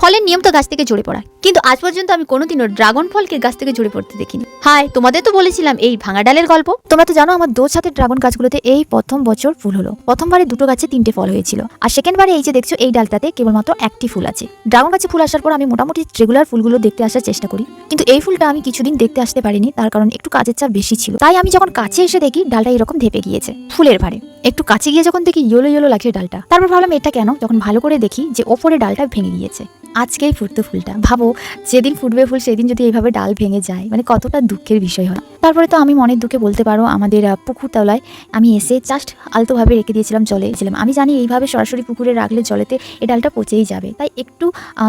ফলের নিয়ম তো গাছ থেকে ঝরে পড়া, কিন্তু আজ পর্যন্ত আমি কোনোদিনও ড্রাগন ফলকে গাছ থেকে ঝরে পড়তে দেখিনি। হাই, তোমাদের তো বলেছিলাম এই ভাঙা ডালের গল্প। তোমরা তো জানো আমার দোর সাথে ড্রাগন গাছগুলোতে এই প্রথম বছর ফুল হলো। প্রথমবারে দুটো গাছে 3টে ফল হয়েছিল, আর সেকেন্ডবারে এই যে দেখছো এই ডালটাতে কেবলমাত্র 1টি ফুল আছে। ড্রাগন গাছে ফুল আসার পর আমি মোটামুটি রেগুলার ফুলগুলো দেখতে আসার চেষ্টা করি, কিন্তু এই ফুলটা আমি কিছুদিন দেখতে আসতে পারিনি, তার কারণ একটু কাজের চাপ বেশি ছিল। তাই আমি যখন কাছে এসে দেখি ডালটা এরকম ধেপে গিয়েছে ফুলের ভারে। একটু কাছে গিয়ে যখন দেখি ইয়েলো ইয়েলো লাগছে ডালটা, তারপর ভাবলাম এটা কেন। যখন ভালো করে দেখি যে ওপরে ডালটা ভেঙে গিয়েছে। আজকেই ফুটতো ফুলটা, ভাবো যেদিন ফুটবে ফুল সেদিন যদি এইভাবে ডাল ভেঙে যায়, মানে কতটা দুঃখের বিষয় হয়। তারপরে তো আমি মনের দুঃখে বলতে পারো আমাদের পুকুর তলায় আমি এসে জাস্ট আলতোভাবে রেখে দিয়েছিলাম, জলে ছিলাম। আমি জানি এইভাবে সরাসরি পুকুরে রাখলে জলেতে এই ডালটা পচেই যাবে, তাই একটু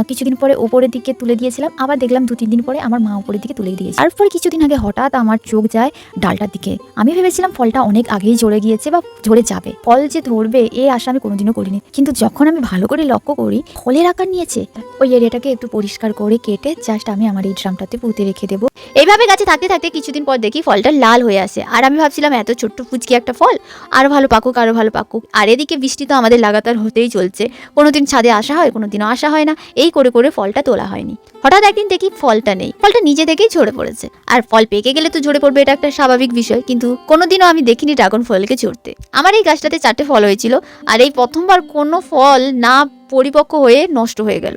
কিছুদিন পরে ওপরের দিকে তুলে দিয়েছিলাম। আবার দেখলাম 2-3 দিন পরে আমার মা ওপরের দিকে তুলে দিয়েছে। তারপরে কিছুদিন আগে হঠাৎ আমার চোখ যায় ডালটার দিকে। আমি ভেবেছিলাম ফলটা অনেক আগেই ঝরে গিয়েছে বা ঝরে যাবে, ফল যে ধরবে এই আশা আমি কোনোদিনও করিনি। কিন্তু যখন আমি ভালো করে লক্ষ্য করি ফলের আকার নিয়েছে, ওই এরিয়াটাকে একটু পরিষ্কার করে কেটে জাস্ট আমি আমার এই ড্রামটাতে পুঁতে রেখে দেবো। এইভাবে গাছে থাকতে থাকতে কিছুদিন পর দেখি ফলটা লাল হয়ে আসে, আর আমি ভাবছিলাম এত ছোট্ট ফুচকি একটা ফল, আরো ভালো পাকুক আরো ভালো পাকুক। আর এদিকে বৃষ্টি তো আমাদের লাগাতার হতেই চলছে, কোনোদিন ছাদে আসা হয় কোনোদিনও আসা হয় না, এই করে করে ফলটা তোলা হয়নি। হঠাৎ একদিন দেখি ফলটা নেই, ফলটা নিজে থেকেই ঝরে পড়েছে। আর ফল পেকে গেলে তো ঝরে পড়বে, এটা একটা স্বাভাবিক বিষয়, কিন্তু কোনোদিনও আমি দেখিনি ড্রাগন ফলকে ঝরতে। আমার এই গাছটাতে 4টে ফল হয়েছিল, আর এই প্রথমবার কোনো ফল না পরিপক্ক হয়ে নষ্ট হয়ে গেল।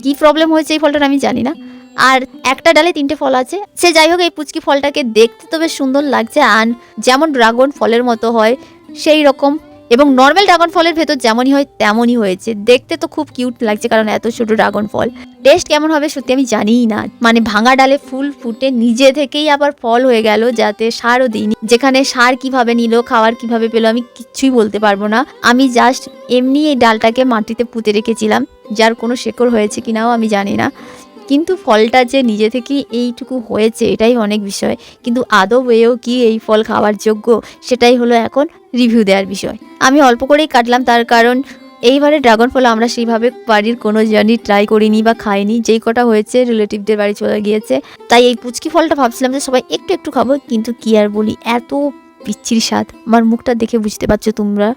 কি প্রবলেম হয়েছে এই ফলটার আমি জানি না। আর একটা ডালে 3টে ফল আছে, সে যাই হোক। এই পুচকি ফলটাকে দেখতে তো বেশ সুন্দর লাগছে, আর যেমন ড্রাগন ফলের মতো হয় সেই রকম, এবং নর্মাল ড্রাগন ফলের ভেতর যেমনই হয় তেমনই হয়েছে। দেখতে তো খুব কিউট লাগছে, কারণ এত ছোট ড্রাগন ফল। টেস্ট কেমন হবে সত্যি আমি জানিই না। মানে ভাঙা ডালে ফুল ফুটে নিজে থেকেই আবার ফল হয়ে গেল, যাতে সারও দিইনি। যেখানে সার কিভাবে নিল, খাওয়ার কিভাবে পেলো, আমি কিছুই বলতে পারবো না। আমি জাস্ট এমনি এই ডালটাকে মাটিতে পুঁতে রেখেছিলাম, যার কোনো শেকড় হয়েছে কিনাও আমি জানি না। কিন্তু ফলটা যে নিজে থেকেই এইটুকু হয়েছে এটাই অনেক বিষয়, কিন্তু আদৌ হয়েও কি এই ফল খাওয়ার যোগ্য সেটাই হলো এখন রিভিউ দেওয়ার বিষয়। আমি অল্প করেই কাটলাম, তার কারণ এইবারে ড্রাগন ফল আমরা সেইভাবে বাড়ির কোনো জার্নি ট্রাই করিনি বা খাইনি। যেই কটা হয়েছে রিলেটিভদের বাড়ি চলে গিয়েছে, তাই এই পুচকি ফলটা ভাবছিলাম যে সবাই একটু একটু খাবো, কিন্তু কি আর বলি, এত বিচ্ছিরি স্বাদ। আমার মুখটা দেখে বুঝতে পারছো তোমরা,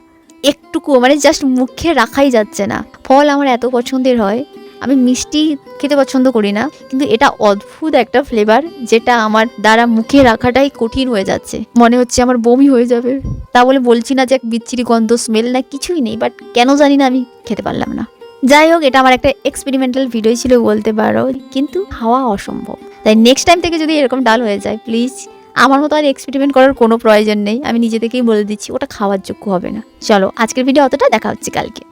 একটুকু মানে জাস্ট মুখে রাখাই যাচ্ছে না। ফল আমার এত পছন্দের হয়, আমি মিষ্টি খেতে পছন্দ করি না, কিন্তু এটা অদ্ভুত একটা ফ্লেভার যেটা আমার দ্বারা মুখে রাখাটাই কঠিন হয়ে যাচ্ছে। মনে হচ্ছে আমার বমি হয়ে যাবে। তা বলে বলছি না যে বিচ্ছিরি গন্ধ স্মেল না কিছুই নেই, বাট কেন জানি না আমি খেতে পারলাম না। যাই হোক, এটা আমার একটা এক্সপেরিমেন্টাল ভিডিও ছিল বলতে পারো, কিন্তু খাওয়া অসম্ভব। তাই নেক্সট টাইম থেকে যদি এরকম ডাল হয়ে যায়, প্লিজ আমার মতো আর এক্সপেরিমেন্ট করার কোনো প্রয়োজন নেই। আমি নিজে থেকেই বলে দিচ্ছি ওটা খাওয়ার যোগ্য হবে না। চলো আজকের ভিডিও অতটা, দেখা হচ্ছে কালকে।